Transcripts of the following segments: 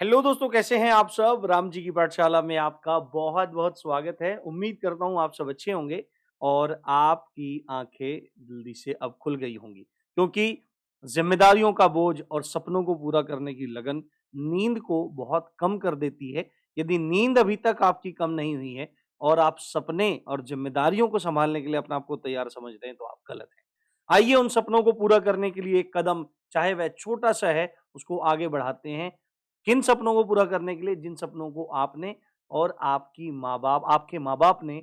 Hello दोस्तों, कैसे हैं आप सब? राम जी की पाठशाला में आपका बहुत-बहुत स्वागत है। उम्मीद करता हूँ आप सब अच्छे होंगे और आपकी आँखें जल्दी से अब खुल गई होंगी। क्योंकि ज़िम्मेदारियों का बोझ और सपनों को पूरा करने की लगन नींद को बहुत कम कर देती है। यदि नींद अभी तक आपकी कम नहीं हुई है और आप सपने और ज़िम्मेदारियों को सँभालने के लिए अपने आप को तैयार समझ रहे हैं, तो आप गलत हैं। आइए उन सपनों को पूरा करने के लिए एक कदम, चाहे वह छोटा-सा है, उसको आगे बढ़ाते हैं। किन सपनों को पूरा करने के लिए? जिन सपनों को आपने और आपके माँ-बाप ने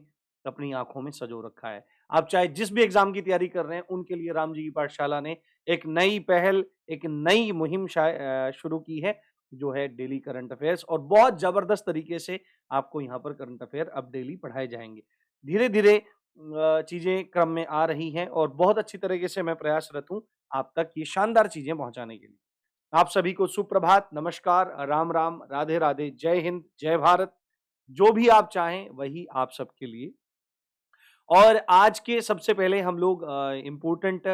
अपनी आँखों में सँजो रखा है। आप चाहे जिस भी एग्ज़ाम की तैयारी कर रहे हैं, उनके लिए राम जी की पाठशाला ने एक नई पहल, एक नई मुहिम शुरू की है, जो है डेली करंट अफ़ेयर्स, और बहुत ज़बरदस्त तरीके से आपको यहाँ पर करंट अफ़ेयर अब डेली पढ़ाए जाएँगे। धीरे-धीरे चीज़ें क्रम में आ रही हैं और बहुत अच्छी तरीके से मैं प्रयासरत हूँ, आप तक ये शानदार चीज़ें पहुँचाने के लिए। आप सभी को सुप्रभात, नमस्कार, राम राम, राधे राधे, जय हिंद, जय भारत। जो भी आप चाहें वही आप सबके लिए। और आज के सबसे पहले हम लोग इम्पोर्टेंट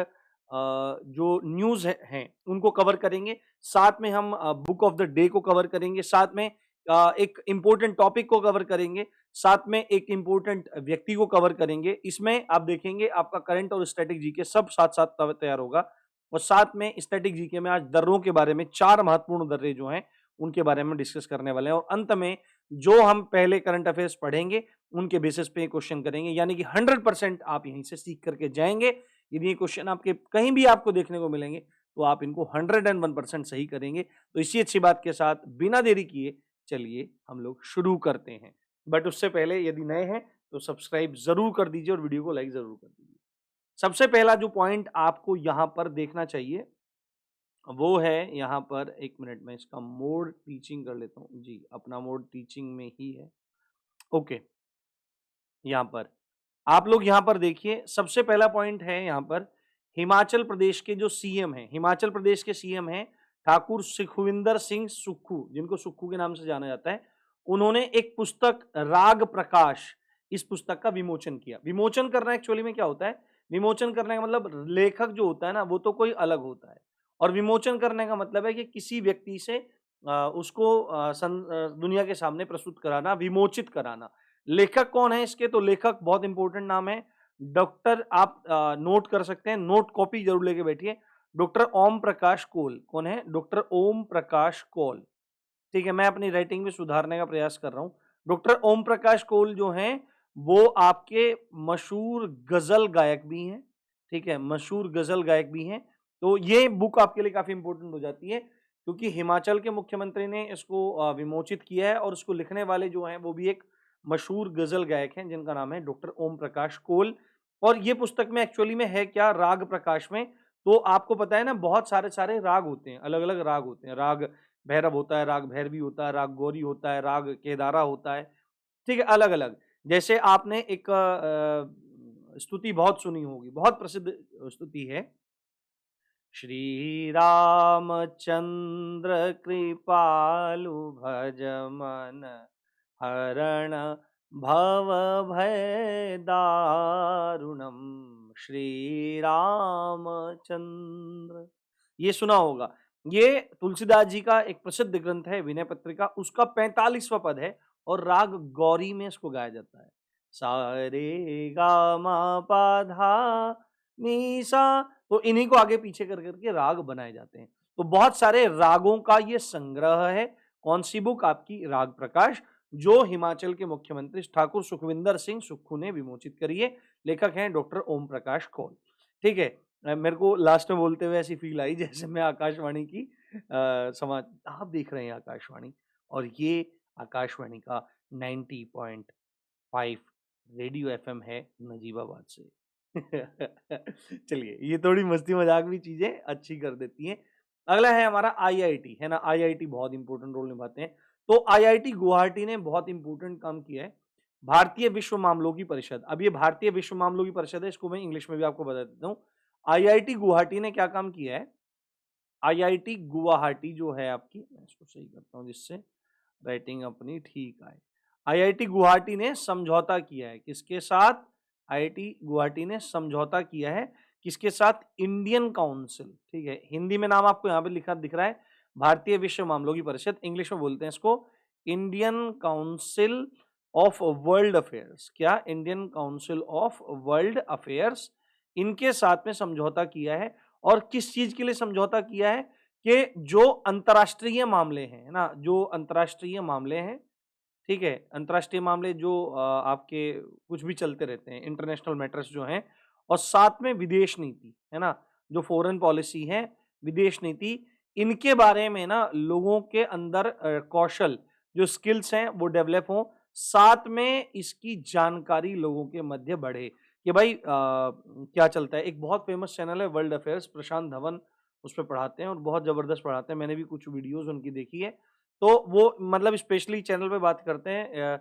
जो न्यूज़ हैं उनको कवर करेंगे। साथ में हम बुक ऑफ द डे को कवर करेंगे। साथ में एक इम्पोर्टेंट टॉपिक को कवर करेंगे। साथ में एक इम्पोर्टेंट व्यक्ति को कवर करेंगे। इसमें आप देखेंगे आपका करंट और स्टैटिक जीके सब साथ-साथ तैयार होगा। और साथ में स्टैटिक जीके में आज दर्रों के बारे में 4 महत्वपूर्ण दर्रे जो हैं, उनके बारे में डिस्कस करने वाले हैं और अंत में जो हम पहले करंट अफेयर्स पढ़ेंगे, उनके बेसिस पे क्वेश्चन करेंगे, यानी कि 100% आप यहीं से सीख करके जाएँगे। यदि ये क्वेश्चन आपके कहीं भी आपको देखने को मिलेंगे, तो आप इनको 101% सही करेंगे। तो इसी अच्छी बात के साथ बिना देरी किए चलिए हम लोग शुरू करते हैं। बट उससे पहले यदि नए हैं, तो सब्सक्राइब ज़रूर कर दीजिए और वीडियो को लाइक ज़रूर कर दीजिए। सबसे पहला जो पॉइंट आपको यहाँ पर देखना चाहिए, वो है यहाँ पर, 1 मिनट में इसका मोड टीचिंग कर लेता हूँ। जी, अपना मोड टीचिंग में ही है। ओके, यहाँ पर आप लोग यहाँ पर देखिए, सबसे पहला पॉइंट है यहाँ पर, हिमाचल प्रदेश के जो सीएम हैं, हिमाचल प्रदेश के सीएम हैं ठाकुर सुखविंदर सिंह सुक्खू, जिनको सुक्खू के नाम से जाना जाता है। उन्होंने एक पुस्तक राग प्रकाश, इस पुस्तक का विमोचन किया। विमोचन करना एक्चुअली में क्या होता है? विमोचन करने का मतलब, लेखक जो होता है ना, वो तो कोई अलग होता है और विमोचन करने का मतलब है कि किसी व्यक्ति से उसको दुनिया के सामने प्रस्तुत कराना, विमोचित कराना। लेखक कौन है इसके? तो लेखक बहुत इंपॉर्टेंट नाम है, डॉक्टर, आप नोट कर सकते हैं, नोट कॉपी जरूर लेके बैठिए। डॉक्टर ओम प्रकाश कौल। कौन है? डॉक्टर ओम प्रकाश कौल। ठीक है, मैं अपनी राइटिंग में सुधारने का प्रयास कर रहा हूँ। डॉक्टर ओम प्रकाश कौल जो हैं, वो आपके मशहूर गज़ल गायक भी हैं, ठीक है? मशहूर गज़ल गायक भी हैं। तो ये बुक आपके लिए काफ़ी इम्पोर्टेंट हो जाती है, क्योंकि हिमाचल के मुख्यमंत्री ने इसको विमोचित किया है और उसको लिखने वाले जो हैं, वो भी एक मशहूर गज़ल गायक हैं, जिनका नाम है डॉक्टर ओम प्रकाश कौल। और ये पुस्तक में एक्चुअली में है क्या, राग प्रकाश में, तो आपको पता है ना, बहुत सारे-सारे राग होते हैं, अलग-अलग राग होते हैं। राग भैरव होता है, राग भैरवी होता है, राग गौरी होता है, राग केदारा होता है, ठीक है? अलग-अलग। जैसे आपने एक स्तुति बहुत सुनी होगी, बहुत प्रसिद्ध स्तुति है, श्री रामचंद्र कृपालु भज मन हरण भव भय दारुणम, श्री रामचंद्र। ये सुना होगा। ये तुलसीदास जी का एक प्रसिद्ध ग्रंथ है, विनय पत्रिका, उसका 45वां पद है और राग गौरी में इसको गाया जाता है। सा रे गा मा पा धा नी सा, तो इन्हीं को आगे पीछे कर करके राग बनाए जाते हैं। तो बहुत सारे रागों का ये संग्रह है। कौन सी बुक? आपकी राग प्रकाश, जो हिमाचल के मुख्यमंत्री ठाकुर सुखविंदर सिंह सुक्खू ने विमोचित करी है। लेखक हैं डॉक्टर ओम प्रकाश कौल। ठीक है। मेरे को लास्ट में बोलते हुए ऐसी फील आई जैसे मैं आकाशवाणी की समाज, आप देख रहे हैं आकाशवाणी, और ये आकाशवाणी का 90.5 रेडियो एफएम है नजीबाबाद से। चलिए, ये थोड़ी मस्ती मजाक भी चीजें अच्छी कर देती हैं। अगला है हमारा आईआईटी, है ना? आईआईटी बहुत इंपॉर्टेंट रोल निभाते हैं। तो आईआईटी गुवाहाटी ने बहुत इंपॉर्टेंट काम किया है। भारतीय विश्व मामलों की परिषद, अब ये भारतीय विश्व मामलों की परिषद है, इसको मैं इंग्लिश में भी आपको बता देता हूँ। आईआईटी गुवाहाटी ने क्या काम किया है? आईआईटी गुवाहाटी जो है आपकी, मैं इसको सही करता हूँ जिससे राइटिंग अपनी ठीक आए। आईआईटी गुवाहाटी ने समझौता किया है, किसके साथ? आईआईटी गुवाहाटी ने समझौता किया है, किसके साथ? Indian council. ठीक है, हिंदी में नाम आपको यहाँ पे लिखा दिख रहा है, भारतीय विश्व मामलों की परिषद, इंग्लिश में बोलते हैं इसको Indian council of world affairs. क्या? Indian council of world affairs, इनके साथ में समझौता किया है। और किस चीज के लिए समझौता किया है? कि जो अंतर्राष्ट्रीय मामले हैं, है ना, जो अंतर्राष्ट्रीय मामले हैं, ठीक है, अंतर्राष्ट्रीय मामले जो आपके कुछ भी चलते रहते हैं, इंटरनेशनल मैटर्स जो हैं, और साथ में विदेश नीति, है ना, जो फॉरेन पॉलिसी है, विदेश नीति, इनके बारे में ना लोगों के अंदर कौशल, जो स्किल्स हैं वो डेवलप हों, साथ में इसकी जानकारी लोगों के मध्य बढ़े कि भाई क्या चलता है। एक बहुत फेमस चैनल है वर्ल्ड अफेयर्स, प्रशांत धवन उस पर पढ़ाते हैं और बहुत जबरदस्त पढ़ाते हैं, मैंने भी कुछ वीडियोज उनकी देखी है। तो वो मतलब स्पेशली चैनल पे बात करते हैं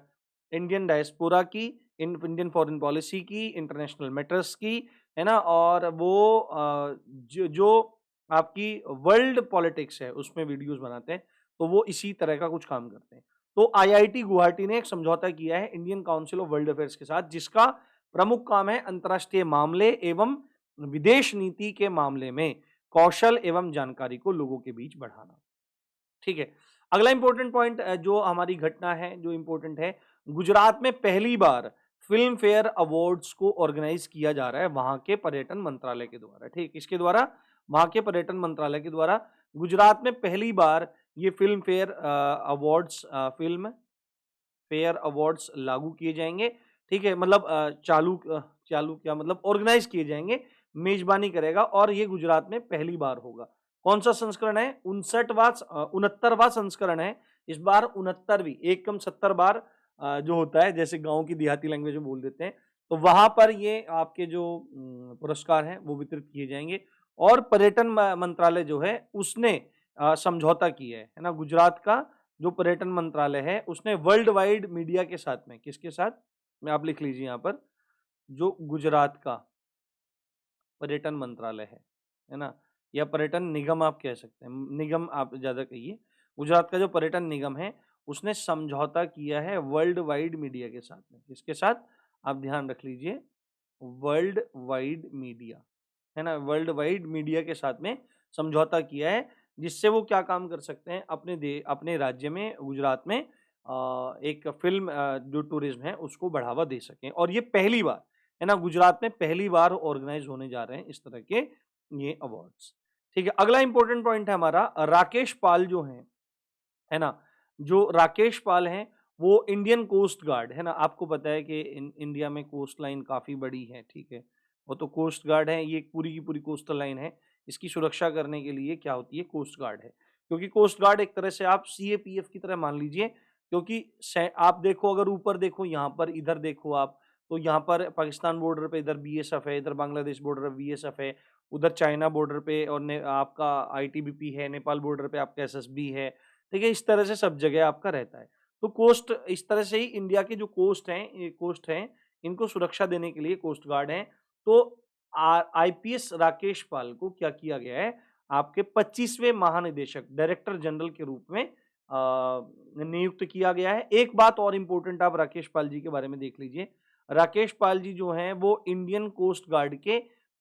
इंडियन डायस्पोरा की, इंडियन फॉरेन पॉलिसी की, इंटरनेशनल मैटर्स की, है ना, और वो जो आपकी वर्ल्ड पॉलिटिक्स है उसमें वीडियोस बनाते हैं। तो वो इसी तरह का कुछ काम करते हैं। तो आईआईटी गुवाहाटी ने एक समझौता किया है Indian council of world affairs के साथ, जिसका प्रमुख काम है अंतर्राष्ट्रीय मामले एवं विदेश नीति के मामले में कौशल एवं जानकारी को लोगों के बीच बढ़ाना। ठीक है, अगला इंपॉर्टेंट पॉइंट जो हमारी घटना है, जो इंपॉर्टेंट है, गुजरात में पहली बार फिल्म फेयर अवार्ड्स को ऑर्गेनाइज किया जा रहा है वहां के पर्यटन मंत्रालय के द्वारा। ठीक, इसके द्वारा, वहां के पर्यटन मंत्रालय के द्वारा गुजरात में पहली बार ये फिल्म फेयर अवार्ड्स लागू किए जाएंगे। ठीक है, मतलब चालू क्या मतलब ऑर्गेनाइज किए जाएंगे, मेजबानी करेगा, और ये गुजरात में पहली बार होगा। कौन सा संस्करण है? 69वां संस्करण है इस बार, 69वीं, एक कम 70 बार जो होता है, जैसे गांव की देहाती लैंग्वेज में बोल देते हैं, तो वहां पर ये आपके जो पुरस्कार हैं वो वितरित किए जाएंगे। और पर्यटन मंत्रालय जो है उसने समझौता किया है ना, गुजरात का जो पर्यटन मंत्रालय है उसने वर्ल्ड वाइड मीडिया के साथ में, किसके साथ में, आप लिख लीजिए यहाँ पर, जो गुजरात का पर्यटन मंत्रालय है ना, या पर्यटन निगम आप कह सकते हैं, निगम आप ज्यादा कहिए, गुजरात का जो पर्यटन निगम है उसने समझौता किया है वर्ल्ड वाइड मीडिया के साथ में। किसके साथ? आप ध्यान रख लीजिए, वर्ल्ड वाइड मीडिया, है ना, वर्ल्ड वाइड मीडिया के साथ में समझौता किया है, जिससे वो क्या काम कर सकते हैं, अपने राज्य में, गुजरात में एक फिल्म जो टूरिज्म है उसको बढ़ावा दे सकें। और ये पहली बार, है ना, गुजरात में पहली बार ऑर्गेनाइज होने जा रहे हैं इस तरह के ये अवार्ड्स। ठीक है, अगला इंपॉर्टेंट पॉइंट है हमारा, राकेश पाल जो है ना, जो राकेश पाल हैं वो इंडियन कोस्ट गार्ड, है ना, आपको पता है कि इंडिया में कोस्ट लाइन काफी बड़ी है। ठीक है, वो तो कोस्ट गार्ड है, ये पूरी की पूरी कोस्टल लाइन है, इसकी सुरक्षा करने के लिए क्या होती है, कोस्ट गार्ड है। क्योंकि कोस्ट गार्ड एक तरह से आप सीएपीएफ की तरह मान लीजिए, क्योंकि आप देखो, अगर ऊपर देखो, यहाँ पर इधर देखो आप, तो यहाँ पर पाकिस्तान बॉर्डर पे इधर बीएसएफ है, इधर बांग्लादेश बॉर्डर पे बीएसएफ है, उधर चाइना बॉर्डर पे और आपका आईटीबीपी है, नेपाल बॉर्डर पे आपका एसएसबी है। ठीक है, इस तरह से सब जगह आपका रहता है। तो कोस्ट, इस तरह से ही इंडिया के जो कोस्ट हैं, इनको सुरक्षा देने के लिए कोस्ट गार्ड हैं। तो आईपीएस राकेश पाल को क्या किया गया है, आपके 25वें महानिदेशक, डायरेक्टर जनरल के रूप में नियुक्त किया गया है। एक बात और इंपॉर्टेंट आप राकेश पाल जी के बारे में देख लीजिए, राकेश पाल जी जो हैं वो इंडियन कोस्ट गार्ड के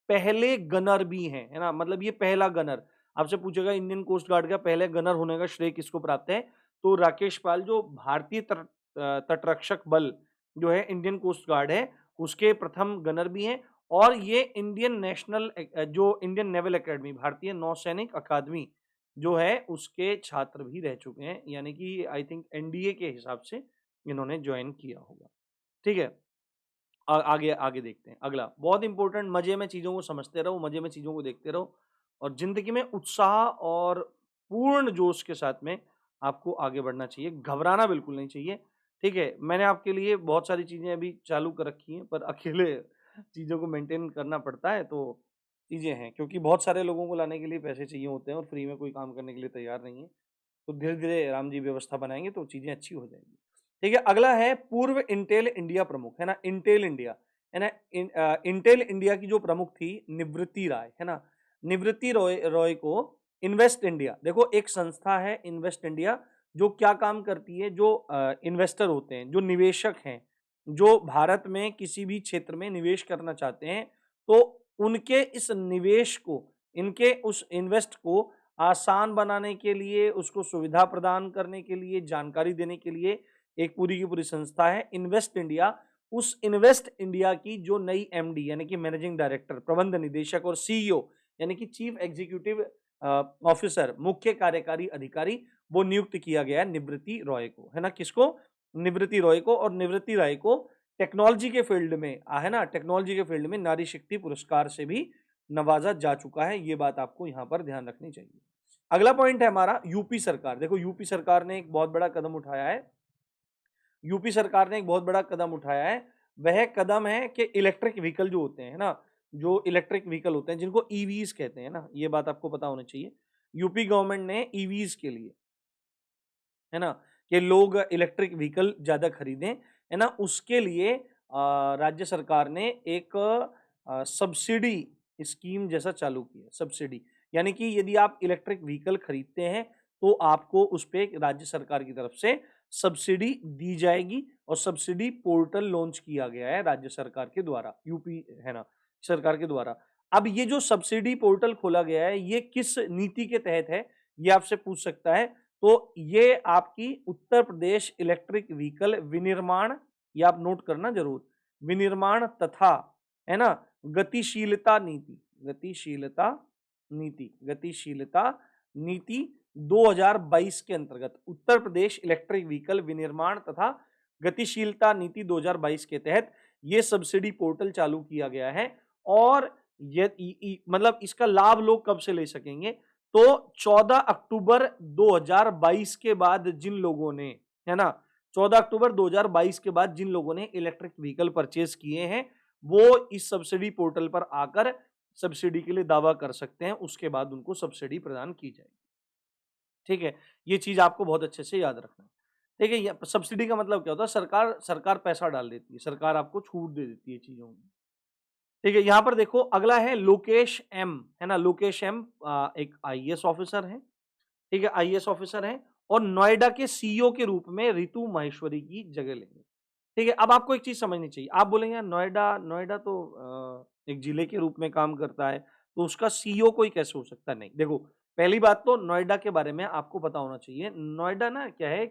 पहले गनर भी हैं, है ना, मतलब ये पहला गनर, आपसे पूछेगा इंडियन कोस्ट गार्ड का पहले गनर होने का श्रेय किसको प्राप्त है, तो राकेश पाल, जो भारतीय तटरक्षक बल जो है इंडियन कोस्ट गार्ड है उसके प्रथम गनर भी हैं। और ये जो इंडियन नेवल एकेडमी, भारतीय नौसैनिक अकादमी जो है उसके छात्र भी रह चुके हैं, यानी कि आई थिंक एनडीए के हिसाब से इन्होंने ज्वाइन किया होगा। ठीक है, आगे आगे देखते हैं। अगला बहुत इंपॉर्टेंट, मजे में चीजों को समझते रहो, मजे में चीजों को देखते रहो, और जिंदगी में उत्साह और पूर्ण जोश के साथ में आपको आगे बढ़ना चाहिए, घबराना बिल्कुल नहीं चाहिए। ठीक है, मैंने आपके लिए बहुत सारी चीजें अभी चालू कर रखी हैं, पर अकेले चीजों को मेंटेन करना पड़ता है, तो चीजें हैं, क्योंकि बहुत सारे लोगों को लाने के लिए पैसे चाहिए होते हैं और फ्री में कोई काम करने के लिए तैयार नहीं है। तो धीरे धीरे राम जी व्यवस्था बनाएंगे तो चीजें अच्छी हो जाएंगी। ठीक है, अगला है पूर्व इंटेल इंडिया प्रमुख, है ना, इंटेल इंडिया, है ना, इंटेल इंडिया की जो प्रमुख थी निवृत्ति राय, है ना, निवृत्ति रॉय रॉय को इन्वेस्ट इंडिया, देखो एक संस्था है इन्वेस्ट इंडिया, जो क्या काम करती है, जो इन्वेस्टर होते हैं, जो निवेशक हैं, जो भारत में किसी भी क्षेत्र में निवेश करना चाहते हैं, तो उनके इस निवेश को, इनके उस इन्वेस्ट को आसान बनाने के लिए, उसको सुविधा प्रदान करने के लिए, जानकारी देने के लिए एक पूरी की पूरी संस्था है इन्वेस्ट इंडिया। उस इन्वेस्ट इंडिया की जो नई एमडी यानी कि मैनेजिंग डायरेक्टर, प्रबंध निदेशक और सीईओ यानी कि चीफ एग्जीक्यूटिव ऑफिसर, मुख्य कार्यकारी अधिकारी, वो नियुक्त किया गया है निवृत्ति रॉय को, है ना। किसको? निवृत्ति रॉय को। और निवृत्ति रॉय को टेक्नोलॉजी के फील्ड में है ना, टेक्नोलॉजी के फील्ड में नारी शक्ति पुरस्कार से भी नवाजा जा चुका है। ये बात आपको यहां पर ध्यान रखनी चाहिए। अगला पॉइंट है हमारा यूपी सरकार। देखो यूपी सरकार ने एक बहुत बड़ा कदम उठाया है। यूपी सरकार ने एक बहुत बड़ा कदम उठाया है। वह कदम है कि इलेक्ट्रिक व्हीकल जो होते हैं ना, जो इलेक्ट्रिक व्हीकल होते हैं जिनको ईवीज कहते हैं ना, ये बात आपको पता होनी चाहिए। यूपी गवर्नमेंट ने ईवीज के लिए, है ना, कि लोग इलेक्ट्रिक व्हीकल ज्यादा खरीदें, है ना, उसके लिए राज्य सरकार ने एक सब्सिडी स्कीम जैसा चालू किया। सब्सिडी यानी कि यदि आप इलेक्ट्रिक व्हीकल खरीदते हैं तो आपको उस पर राज्य सरकार की तरफ से सब्सिडी दी जाएगी। और सब्सिडी पोर्टल लॉन्च किया गया है राज्य सरकार के द्वारा, यूपी है ना सरकार के द्वारा। अब ये जो सब्सिडी पोर्टल खोला गया है, ये किस नीति के तहत है, ये आपसे पूछ सकता है। तो ये आपकी उत्तर प्रदेश इलेक्ट्रिक व्हीकल विनिर्माण, ये आप नोट करना जरूर, विनिर्माण तथा, है ना, गतिशीलता नीति, गतिशीलता नीति, गतिशीलता नीति 2022 के अंतर्गत उत्तर प्रदेश इलेक्ट्रिक व्हीकल विनिर्माण तथा गतिशीलता नीति 2022 के तहत ये सब्सिडी पोर्टल चालू किया गया है। और ये मतलब इसका लाभ लोग कब से ले सकेंगे? तो 14 अक्टूबर 2022 के बाद जिन लोगों ने, है ना, 14 अक्टूबर 2022 के बाद जिन लोगों ने इलेक्ट्रिक व्हीकल परचेज किए हैं, वो इस सब्सिडी पोर्टल पर आकर सब्सिडी के लिए दावा कर सकते हैं। उसके बाद उनको सब्सिडी प्रदान की जाएगी। ठीक है, ये चीज आपको बहुत अच्छे से याद रखना है। ठीक है, सब्सिडी का मतलब क्या होता है? सरकार पैसा डाल देती है, सरकार आपको छूट दे देती है चीजों में। ठीक है, यहाँ पर देखो अगला है लोकेश एम, है ना। लोकेश एम एक आईएएस ऑफिसर है। ठीक है, आईएएस ऑफिसर है और नोएडा के सीईओ के रूप में रितु माहेश्वरी की जगह लेंगे। ठीक है, अब आपको एक चीज समझनी चाहिए। आप बोलेंगे यार नोएडा नोएडा तो एक जिले के रूप में काम करता है, तो उसका सीईओ कोई कैसे हो सकता है? नहीं, देखो पहली बात तो नोएडा के बारे में आपको पता होना चाहिए। नोएडा ना क्या है,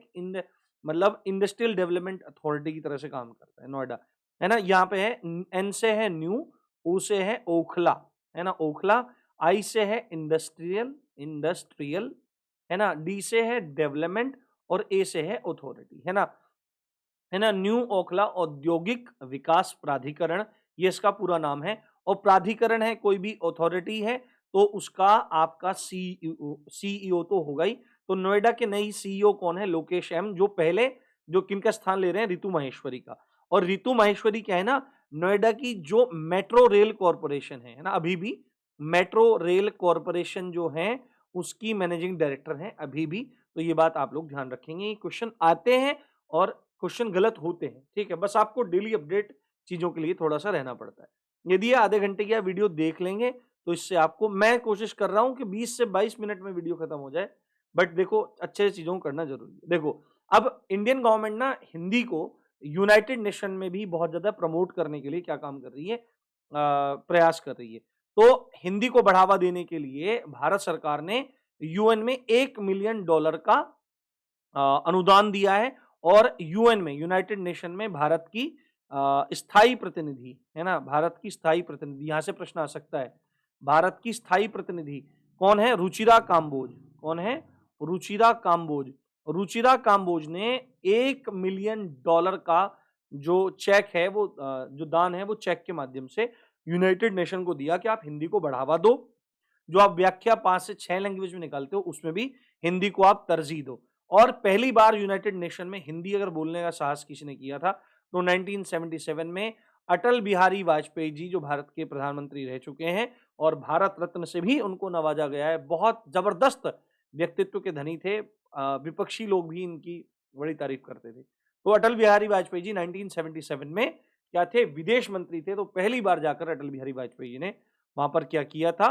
मतलब इंडस्ट्रियल डेवलपमेंट अथॉरिटी की तरह से काम करता है नोएडा, है ना। यहाँ पे है एन से है न्यू, ओ से है ओखला, है ना, ओखला, आई से है इंडस्ट्रियल, इंडस्ट्रियल, है ना, डी से है डेवलपमेंट और ए से है अथॉरिटी, है ना, है ना। न्यू ओखला औद्योगिक विकास प्राधिकरण, ये इसका पूरा नाम है। और प्राधिकरण है, कोई भी अथॉरिटी है तो उसका आपका सीईओ तो होगा ही। तो नोएडा के नई सीईओ कौन है? लोकेश एम, जो पहले जो किनका स्थान ले रहे हैं? रितु माहेश्वरी का। और रितु माहेश्वरी क्या है ना, नोएडा की जो मेट्रो रेल कॉरपोरेशन है ना, अभी भी मेट्रो रेल कॉरपोरेशन जो है उसकी मैनेजिंग डायरेक्टर है अभी भी। तो ये बात आप लोग ध्यान रखेंगे, ये क्वेश्चन आते हैं और क्वेश्चन गलत होते हैं। ठीक है, बस आपको डेली अपडेट चीजों के लिए थोड़ा सा रहना पड़ता है। यदि ये आधे घंटे की वीडियो देख लेंगे तो इससे आपको, मैं कोशिश कर रहा हूं कि 20 से 22 मिनट में वीडियो खत्म हो जाए, बट देखो अच्छे चीजों को करना जरूरी है। देखो अब इंडियन गवर्नमेंट ना हिंदी को यूनाइटेड नेशन में भी बहुत ज्यादा प्रमोट करने के लिए क्या काम कर रही है, प्रयास कर रही है। तो हिंदी को बढ़ावा देने के लिए भारत सरकार ने यूएन में $1 मिलियन का अनुदान दिया है। और यूएन में, यूनाइटेड नेशन में भारत की स्थायी प्रतिनिधि, है ना, भारत की स्थायी प्रतिनिधि, यहां से प्रश्न आ सकता है, भारत की स्थायी प्रतिनिधि कौन है? रुचिरा काम्बोज। कौन है? रुचिरा काम्बोज। रुचिरा काम्बोज ने $1 मिलियन का जो चेक है, वो जो दान है, वो चेक के माध्यम से यूनाइटेड नेशन को दिया कि आप हिंदी को बढ़ावा दो। जो आप व्याख्या 5 से 6 लैंग्वेज में निकालते हो उसमें भी हिंदी को आप तरजीह दो। और पहली बार यूनाइटेड नेशन में हिंदी अगर बोलने का साहस किसी ने किया था तो 1977 में अटल बिहारी वाजपेयी जी, जो भारत के प्रधानमंत्री रह चुके हैं और भारत रत्न से भी उनको नवाजा गया है। बहुत जबरदस्त व्यक्तित्व के धनी थे, विपक्षी लोग भी इनकी बड़ी तारीफ करते थे। तो अटल बिहारी वाजपेयी जी 1977 में क्या थे? विदेश मंत्री थे। तो पहली बार जाकर अटल बिहारी वाजपेयी जी ने वहां पर क्या किया था?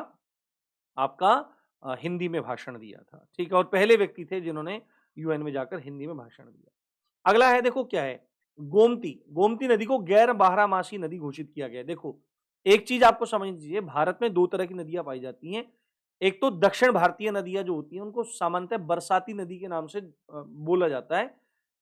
आपका हिंदी में भाषण दिया था। ठीक है, और पहले व्यक्ति थे जिन्होंने यूएन में जाकर हिंदी में भाषण दिया। अगला है, देखो क्या है, गोमती। गोमती नदी को गैर बारहमासी नदी घोषित किया गया। देखो एक चीज आपको समझ लीजिए, भारत में दो तरह की नदियां पाई जाती हैं, एक तो दक्षिण भारतीय नदियां जो होती हैं उनको सामान्यतः बरसाती नदी के नाम से बोला जाता है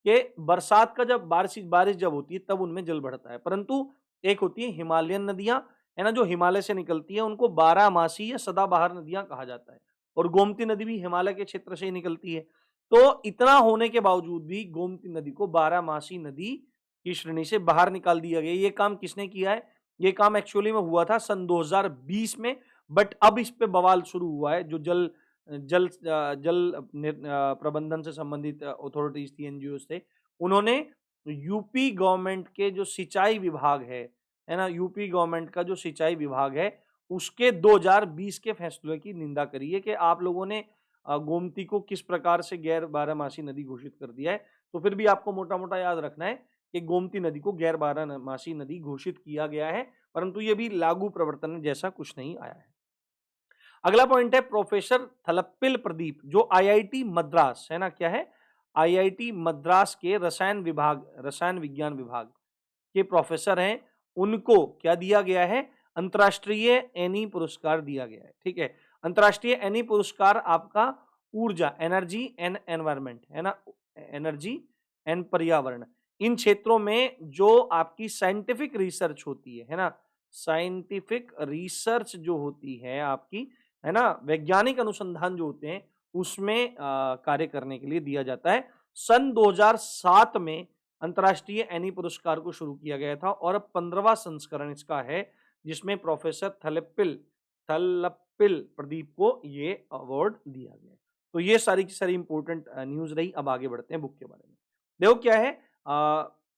कि बरसात का जब बारिश बारिश जब होती है तब उनमें जल बढ़ता है। परंतु एक होती है हिमालयन नदियां, है ना, जो हिमालय से निकलती है, उनको बारहमासी या सदाबहार नदियां कहा जाता है। और गोमती नदी भी हिमालय के क्षेत्र से ही निकलती है। तो इतना होने के बावजूद भी गोमती नदी को बारहमासी नदी की श्रेणी से बाहर निकाल दिया गया। ये काम किसने किया है? ये काम एक्चुअली में हुआ था सन 2020 में, बट अब इस पे बवाल शुरू हुआ है। जो जल जल प्रबंधन से संबंधित अथॉरिटीज थी, एनजीओ थे, उन्होंने यूपी गवर्नमेंट के जो सिंचाई विभाग है ना, यूपी गवर्नमेंट का जो सिंचाई विभाग है, उसके 2020 के फैसले की निंदा करी है कि आप लोगों ने गोमती को किस प्रकार से गैर बारहमासी नदी घोषित कर दिया है। तो फिर भी आपको मोटा मोटा याद रखना है कि गोमती नदी को गैर बारहमासी नदी घोषित किया गया है, परंतु ये भी लागू प्रवर्तन जैसा कुछ नहीं आया है। अगला पॉइंट है प्रोफेसर थलप्पिल प्रदीप, जो आईआईटी मद्रास, है ना, क्या है, आईआईटी मद्रास के रसायन विज्ञान विभाग के प्रोफेसर हैं। उनको क्या दिया गया है? अंतर्राष्ट्रीय एनी पुरस्कार दिया गया है। ठीक है, अंतर्राष्ट्रीय एनी पुरस्कार आपका ऊर्जा, एनर्जी एंड एनवायरमेंट, है ना, एनर्जी एंड पर्यावरण, इन क्षेत्रों में जो आपकी साइंटिफिक रिसर्च होती है ना, साइंटिफिक रिसर्च जो होती है आपकी, है ना, वैज्ञानिक अनुसंधान जो होते हैं, उसमें कार्य करने के लिए दिया जाता है। सन 2007 में अंतर्राष्ट्रीय एनी पुरस्कार को शुरू किया गया था और 15वां संस्करण इसका है, जिसमें प्रोफेसर थलप्पिल प्रदीप को ये अवार्ड दिया गया। तो ये सारी की सारी इंपॉर्टेंट न्यूज रही। अब आगे बढ़ते हैं बुक के बारे में। देखो क्या है,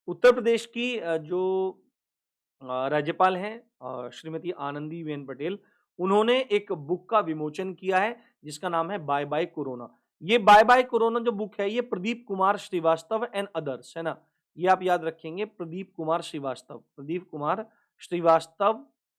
उत्तर प्रदेश की जो राज्यपाल हैं श्रीमती आनंदीबेन पटेल, उन्होंने एक बुक का विमोचन किया है जिसका नाम है बाय बाय कोरोना। ये बाय बाय कोरोना जो बुक है, ये प्रदीप कुमार श्रीवास्तव एंड अदर्स, है ना, ये आप याद रखेंगे, प्रदीप कुमार श्रीवास्तव,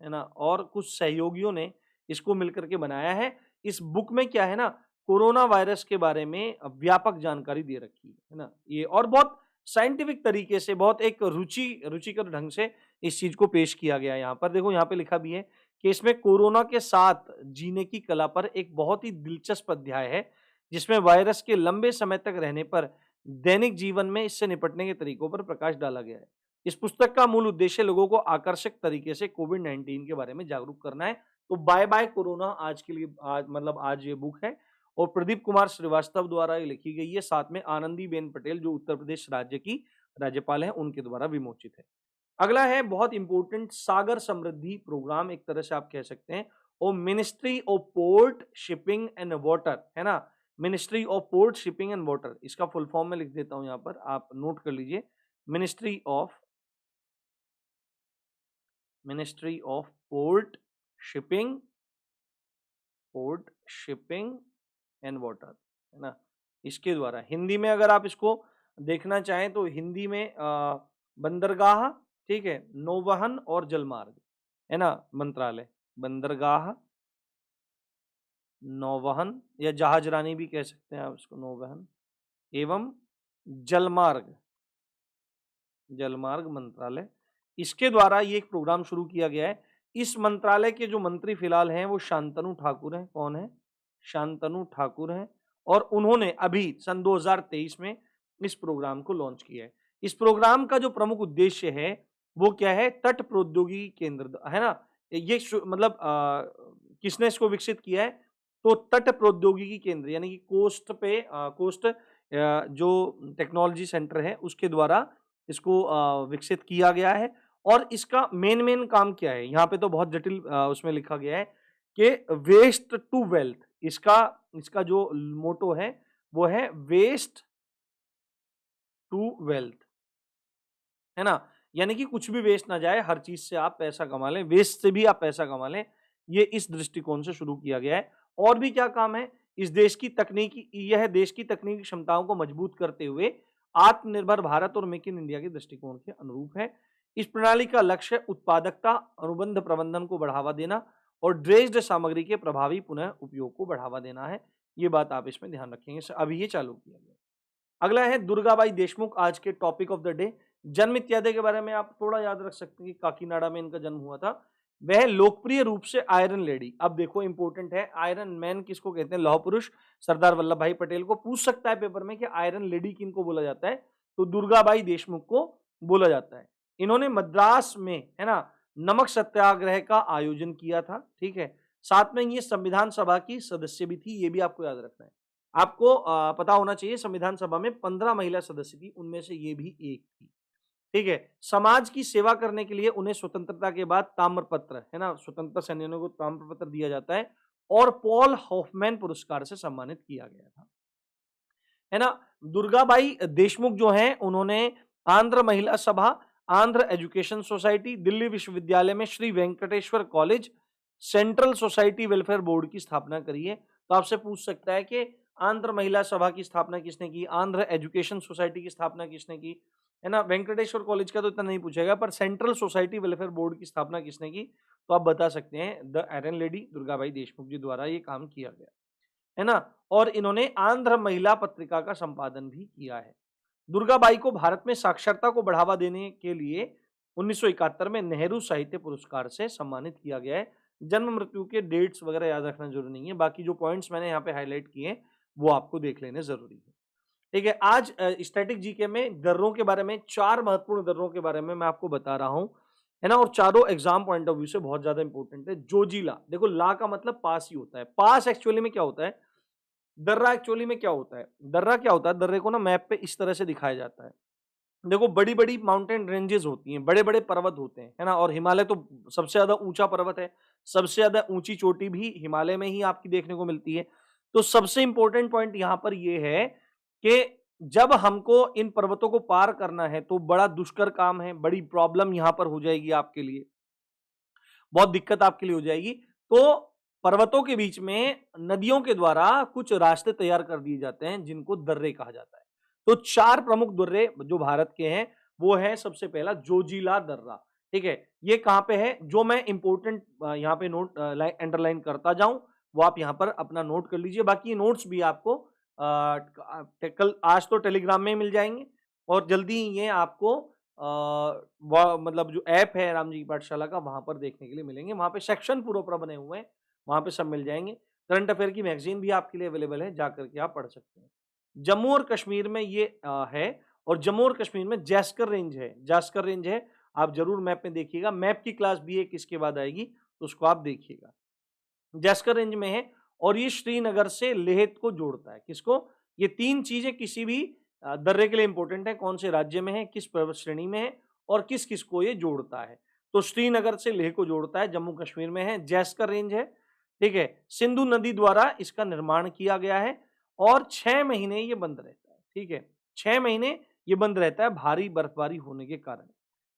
है ना, और कुछ सहयोगियों ने इसको मिलकर के बनाया है। इस बुक में क्या है ना, कोरोना वायरस के बारे में व्यापक जानकारी दे रखी है ना, ये, और बहुत साइंटिफिक तरीके से, बहुत एक रुचिकर ढंग से इस चीज को पेश किया गया है। यहाँ पर देखो, यहाँ पे लिखा भी है कि इसमें कोरोना के साथ जीने की कला पर एक बहुत ही दिलचस्प अध्याय है, जिसमें वायरस के लंबे समय तक रहने पर दैनिक जीवन में इससे निपटने के तरीकों पर प्रकाश डाला गया है। इस पुस्तक का मूल उद्देश्य लोगों को आकर्षक तरीके से कोविड-19 के बारे में जागरूक करना है। तो बाय बाय कोरोना आज के लिए, आज मतलब आज ये बुक है और प्रदीप कुमार श्रीवास्तव द्वारा ये लिखी गई है, साथ में आनंदीबेन पटेल जो उत्तर प्रदेश राज्य की राज्यपाल है, उनके द्वारा विमोचित है। अगला है बहुत इंपॉर्टेंट सागर समृद्धि प्रोग्राम, एक तरह से आप कह सकते हैं, और ministry of port shipping and water, है ना, ministry of port shipping and water, इसका फुल फॉर्म में लिख देता हूं, यहां पर आप नोट कर लीजिए, ministry of port shipping and water, है ना। इसके द्वारा हिंदी में अगर आप इसको देखना चाहें तो हिंदी में बंदरगाह, ठीक है, नौवहन और जलमार्ग, है ना, मंत्रालय, बंदरगाह, नौवहन या जहाजरानी भी कह सकते हैं आप इसको, नौवहन एवं जलमार्ग मंत्रालय, इसके द्वारा ये एक प्रोग्राम शुरू किया गया है। इस मंत्रालय के जो मंत्री फिलहाल हैं वो शांतनु ठाकुर हैं। कौन है? शांतनु ठाकुर हैं, और उन्होंने अभी सन 2023 में इस प्रोग्राम को लॉन्च किया है। इस प्रोग्राम का जो प्रमुख उद्देश्य है वो क्या है? तट प्रौद्योगिकी केंद्र, है ना, ये मतलब किसने इसको विकसित किया है? तो तट प्रौद्योगिकी केंद्र यानी कि कोस्ट जो टेक्नोलॉजी सेंटर है उसके द्वारा इसको विकसित किया गया है। और इसका मेन काम क्या है? यहाँ पे तो बहुत जटिल उसमें लिखा गया है कि वेस्ट टू वेल्थ, इसका जो मोटो है वो है वेस्ट टू वेल्थ, है ना, यानी कि कुछ भी वेस्ट ना जाए, हर चीज से आप पैसा कमा लें, वेस्ट से भी आप पैसा कमा लें, ये इस दृष्टिकोण से शुरू किया गया है। और भी क्या काम है? यह देश की तकनीकी क्षमताओं को मजबूत करते हुए आत्मनिर्भर भारत और मेक इन इंडिया के दृष्टिकोण के अनुरूप है। इस प्रणाली का लक्ष्य उत्पादकता, अनुबंध प्रबंधन को बढ़ावा देना और ड्रेस्ड सामग्री के प्रभावी पुनः उपयोग को बढ़ावा देना है। ये बात आप इसमें ध्यान रखेंगे। अभी ये चालू किया गया। अगला है दुर्गाबाई देशमुख, आज के टॉपिक ऑफ द डे। जन्म इत्यादि के बारे में आप थोड़ा याद रख सकते हैं कि काकीनाडा में इनका जन्म हुआ था। वह लोकप्रिय रूप से आयरन लेडी, अब देखो इंपॉर्टेंट है, आयरन मैन किसको कहते हैं, लौह पुरुष सरदार वल्लभ भाई पटेल को। पूछ सकता है पेपर में कि आयरन लेडी किनको बोला जाता है, तो दुर्गाबाई देशमुख को बोला जाता है। इन्होंने मद्रास में, है ना, नमक सत्याग्रह का आयोजन किया था, ठीक है। साथ में ये संविधान सभा की सदस्य भी थी, ये भी आपको याद रखना है। आपको पता होना चाहिए संविधान सभा में 15 महिला सदस्य थी, उनमें से ये भी एक थी, ठीक है। समाज की सेवा करने के लिए उन्हें स्वतंत्रता के बाद ताम्रपत्र, है ना, स्वतंत्रता सेनानियों को ताम्रपत्र दिया जाता है, और पॉल हॉफमैन पुरस्कार से सम्मानित किया गया था, है ना। दुर्गाबाई देशमुख जो हैं, उन्होंने आंध्र महिला सभा, आंध्र एजुकेशन सोसाइटी, दिल्ली विश्वविद्यालय में Shri Venkateswara college, central society welfare board की स्थापना करी है। तो आपसे पूछ सकता है कि आंध्र महिला सभा की स्थापना किसने की, आंध्र एजुकेशन सोसाइटी की स्थापना किसने की, है ना। वेंकटेश्वर कॉलेज का तो इतना नहीं पूछेगा, पर सेंट्रल सोसाइटी वेलफेयर बोर्ड की स्थापना किसने की, तो आप बता सकते हैं the iron lady Durgabai Deshmukh ji द्वारा ये काम किया गया, है ना। और इन्होंने आंध्र महिला पत्रिका का संपादन भी किया है। दुर्गाबाई को भारत में साक्षरता को बढ़ावा देने के लिए 1971 में नेहरू साहित्य पुरस्कार से सम्मानित किया गया है। जन्म मृत्यु के डेट्स वगैरह याद रखना जरूरी नहीं है, बाकी जो पॉइंट्स मैंने यहाँ पे हाईलाइट किए हैं वो आपको देख लेने जरूरी है, ठीक है। आज स्टैटिक जीके में दर्रों के बारे में, 4 महत्वपूर्ण दर्रों के बारे में मैं आपको बता रहा हूं, है ना, और चारों एग्जाम पॉइंट ऑफ व्यू से बहुत ज्यादा इंपॉर्टेंट है। जोजिला, देखो ला का मतलब पास ही होता है, पास एक्चुअली में क्या होता है, दर्रा एक्चुअली में क्या होता है, दर्रा क्या होता है, दर्रे को ना मैप पे इस तरह से दिखाया जाता है। देखो बड़ी बड़ी माउंटेन रेंजेस होती हैं, बड़े बड़े पर्वत होते हैं, है ना, और हिमालय तो सबसे ज्यादा ऊंचा पर्वत है, सबसे ज्यादा ऊंची चोटी भी हिमालय में ही आपकी देखने को मिलती है। तो सबसे इंपॉर्टेंट पॉइंट यहां पर यह है कि जब हमको इन पर्वतों को पार करना है तो बड़ा दुष्कर काम है, बड़ी प्रॉब्लम यहां पर हो जाएगी आपके लिए, बहुत दिक्कत आपके लिए हो जाएगी। तो पर्वतों के बीच में नदियों के द्वारा कुछ रास्ते तैयार कर दिए जाते हैं जिनको दर्रे कहा जाता है। तो 4 प्रमुख दर्रे जो भारत के हैं वो है, सबसे पहला जोजिला दर्रा, ठीक है। ये कहां पे है, जो मैं इंपोर्टेंट यहाँ पे नोट अंडरलाइन करता जाऊं वो आप यहाँ पर अपना नोट कर लीजिए। बाकी नोट्स भी आपको कल आज तो टेलीग्राम में मिल जाएंगे, और जल्दी ही ये आपको मतलब जो ऐप है राम जी की पाठशाला का वहां पर देखने के लिए मिलेंगे। वहां पे सेक्शन पूरा पूरा बने हुए हैं, वहां पे सब मिल जाएंगे। करंट अफेयर की मैगजीन भी आपके लिए अवेलेबल है, जाकर के आप पढ़ सकते हैं। जम्मू और कश्मीर में ये है, और जम्मू और कश्मीर में जैस्कर रेंज है, जास्कर रेंज है। आप जरूर मैप में देखिएगा, मैप की क्लास भी एक इसके बाद आएगी तो उसको आप देखिएगा। जैस्कर रेंज में है, और ये श्रीनगर से लेह को जोड़ता है, किसको, ये 3 चीजें किसी भी दर्रे के लिए इंपॉर्टेंट है, कौन से राज्य में है, किस पर्वत श्रेणी में है, और किस किस को ये जोड़ता है। तो श्रीनगर से लेह को जोड़ता है, जम्मू कश्मीर में है, जैस्कर रेंज है, ठीक है। सिंधु नदी द्वारा इसका निर्माण किया गया है, और 6 महीने ये बंद रहता है, ठीक है। 6 महीने ये बंद रहता है भारी बर्फबारी होने के कारण।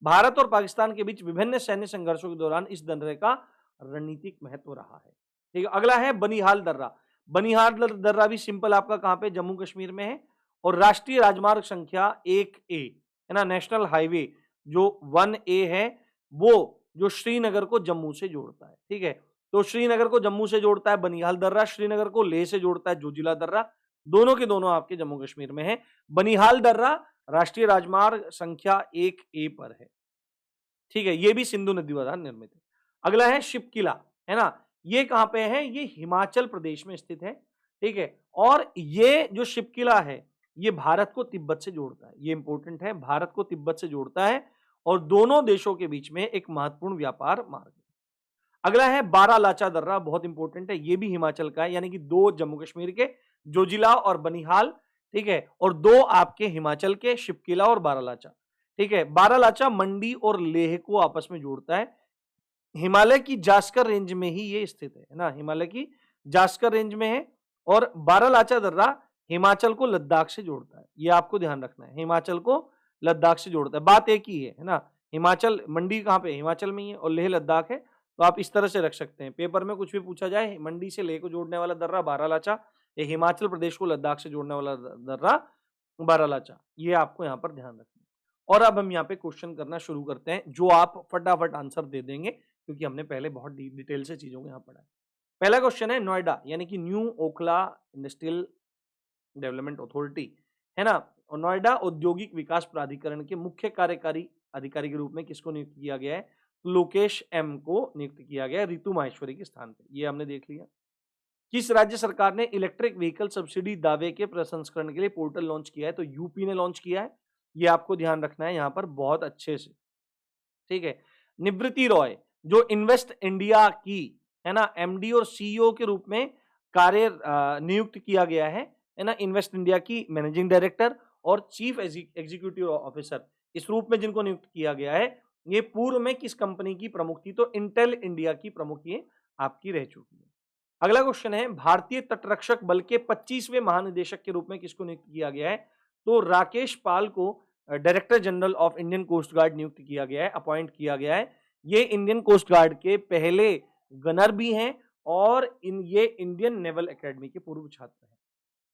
भारत और पाकिस्तान के बीच विभिन्न सैन्य संघर्षों के दौरान इस दर्रे का रणनीतिक महत्व रहा है, ठीक है। अगला है बनिहाल दर्रा। बनिहाल दर्रा भी सिंपल आपका कहां पे, जम्मू कश्मीर में है, और राष्ट्रीय राजमार्ग संख्या 1A, है ना, नेशनल हाईवे जो 1A है, वो जो श्रीनगर को जम्मू से जोड़ता है, ठीक है। तो श्रीनगर को जम्मू से जोड़ता है बनिहाल दर्रा, श्रीनगर को लेह से जोड़ता है जोजिला दर्रा, दोनों के दोनों आपके जम्मू कश्मीर में है। बनिहाल दर्रा राष्ट्रीय राजमार्ग संख्या 1A पर है, ठीक है। ये भी सिंधु नदी द्वारा निर्मित है। अगला है शिपकिला, है ना, ये कहां पे है, ये हिमाचल प्रदेश में स्थित है, ठीक है। और ये जो शिपकिला है ये भारत को तिब्बत से जोड़ता है, ये इंपॉर्टेंट है, भारत को तिब्बत से जोड़ता है, और दोनों देशों के बीच में एक महत्वपूर्ण व्यापार मार्ग है। अगला है बारालाचा दर्रा, बहुत इंपॉर्टेंट है, ये भी हिमाचल का है, यानी कि 2 जम्मू कश्मीर के, जोजिला और बनिहाल, ठीक है, और 2 आपके हिमाचल के, शिपकिला और बारालाचा, ठीक है। बारालाचा मंडी और लेह को आपस में जोड़ता है, हिमालय की जास्कर रेंज में ही ये स्थित है ना, हिमालय की जास्कर रेंज में है। और बारालाचा दर्रा हिमाचल को लद्दाख से जोड़ता है, ये आपको ध्यान रखना है, हिमाचल को लद्दाख से जोड़ता है, बात एक ही है ना। हिमाचल मंडी कहाँ पे, हिमाचल में ही है, और लेह लद्दाख है। तो आप इस तरह से रख सकते हैं, पेपर में कुछ भी पूछा जाए, मंडी से लेह को जोड़ने वाला दर्रा बारालाचा, ये हिमाचल प्रदेश को लद्दाख से जोड़ने वाला दर्रा बारालाचा, ये आपको यहाँ पर ध्यान रखना है। और अब हम यहाँ पे क्वेश्चन करना शुरू करते हैं, जो आप फटाफट आंसर दे देंगे, क्योंकि हमने पहले बहुत डिटेल से चीजों को यहाँ पढ़ा है। पहला क्वेश्चन है, नोएडा यानी कि new Okhla industrial development authority, है ना, और नोएडा औद्योगिक विकास प्राधिकरण के मुख्य कार्यकारी अधिकारी के रूप में किसको नियुक्त किया गया है, लोकेश एम को नियुक्त किया गया रितु माहेश्वरी के स्थान पे। ये हमने देख लिया। किस राज्य सरकार ने इलेक्ट्रिक व्हीकल सब्सिडी दावे के प्रसंस्करण के लिए पोर्टल लॉन्च किया है? तो यूपी ने लॉन्च किया है। ये आपको ध्यान रखना है यहां पर बहुत अच्छे से, ठीक है। निवृत्ति रॉय जो इन्वेस्ट इंडिया की, है ना, एमडी और सीईओ के रूप में कार्य नियुक्त किया गया है ना, इन्वेस्ट इंडिया की मैनेजिंग डायरेक्टर और चीफ एग्जीक्यूटिव ऑफिसर इस रूप में जिनको नियुक्त किया गया है, ये पूर्व में किस कंपनी की प्रमुख थी? तो इंटेल इंडिया की प्रमुख ये आपकी रह चुकी है। अगला क्वेश्चन है, भारतीय तटरक्षक बल के 25वें महानिदेशक के रूप में किसको नियुक्त किया गया है? तो राकेश पाल को director general of Indian coast guard नियुक्त किया गया है, अपॉइंट किया गया है। ये इंडियन कोस्ट गार्ड के पहले गनर भी हैं और ये इंडियन नेवल एकेडमी के पूर्व छात्र हैं।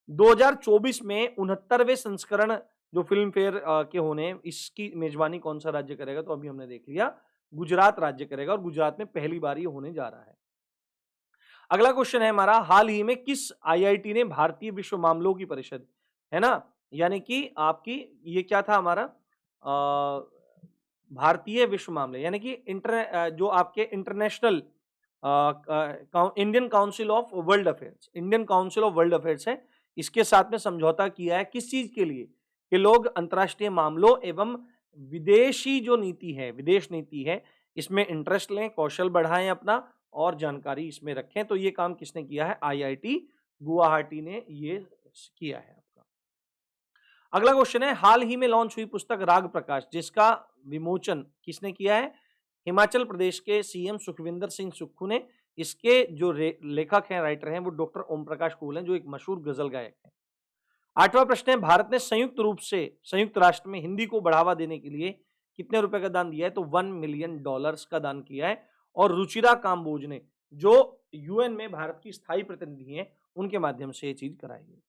2024 में 69वें संस्करण जो फिल्म फेयर के होने, इसकी मेजबानी कौन सा राज्य करेगा? तो अभी हमने देख लिया, गुजरात राज्य करेगा और गुजरात में पहली बार ये होने जा रहा है। अगला क्वेश्चन है हमारा, हाल ही में किस आईआईटी ने भारतीय विश्व मामलों की परिषद, है ना, यानी कि आपकी ये क्या था हमारा भारतीय विश्व मामले, यानी कि जो आपके international Indian council of world affairs, Indian council of world affairs है, इसके साथ में समझौता किया है किस चीज के लिए? कि लोग अंतर्राष्ट्रीय मामलों एवं विदेशी जो नीति है, विदेश नीति है, इसमें इंटरेस्ट लें, कौशल बढ़ाएं अपना और जानकारी इसमें रखें। तो ये काम किसने किया है? आईआईटी गुवाहाटी ने ये किया है आपका। अगला क्वेश्चन है, हाल ही में लॉन्च हुई पुस्तक राग प्रकाश, जिसका विमोचन किसने किया है? हिमाचल प्रदेश के सीएम सुखविंदर सिंह सुक्खू ने। इसके जो लेखक हैं, राइटर हैं, वो डॉक्टर ओम प्रकाश कूल हैं, जो एक मशहूर गजल गायक हैं। 8वां प्रश्न है, भारत ने संयुक्त रूप से संयुक्त राष्ट्र में हिंदी को बढ़ावा देने के लिए कितने रुपए का दान दिया है? तो $1 मिलियन का दान किया है। और रुचिरा काम्बोज ने, जो यूएन में भारत की स्थायी प्रतिनिधि हैं, उनके माध्यम से ये चीज कराई गई।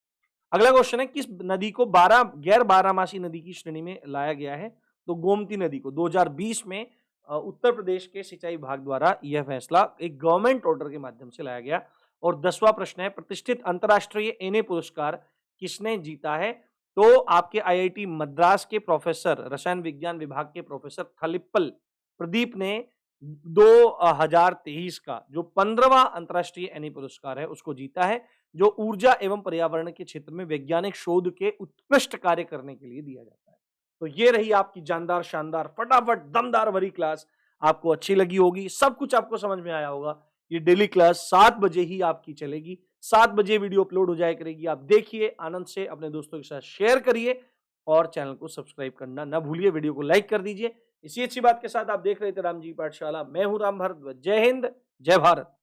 अगला क्वेश्चन है, किस नदी को गैर बारहमासी नदी की श्रेणी में लाया गया है? तो गोमती नदी को 2020 में उत्तर प्रदेश के सिंचाई विभाग द्वारा यह फैसला एक गवर्नमेंट ऑर्डर के माध्यम से लाया गया। और 10वां प्रश्न है, प्रतिष्ठित अंतरराष्ट्रीय एने पुरस्कार किसने जीता है? तो आपके आईआईटी मद्रास के प्रोफेसर, रसायन विज्ञान विभाग के प्रोफेसर थलिप्पल प्रदीप ने 2023 का जो 15वां अंतरराष्ट्रीय एनी पुरस्कार है उसको जीता है, जो ऊर्जा एवं पर्यावरण के क्षेत्र में वैज्ञानिक शोध के उत्कृष्ट कार्य करने के लिए दिया जाता है। तो ये रही आपकी जानदार, शानदार, फटाफट दमदार भरी क्लास। आपको अच्छी लगी होगी, सब कुछ आपको समझ में आया होगा। ये डेली क्लास 7 बजे ही आपकी चलेगी, 7 बजे वीडियो अपलोड हो जाया करेगी। आप देखिए आनंद से, अपने दोस्तों के साथ शेयर करिए और चैनल को सब्सक्राइब करना ना भूलिए, वीडियो को लाइक कर दीजिए। इसी अच्छी बात के साथ आप देख रहे थे राम जी पाठशाला। मैं हूं राम भारद्वाज। जय हिंद, जय भारत।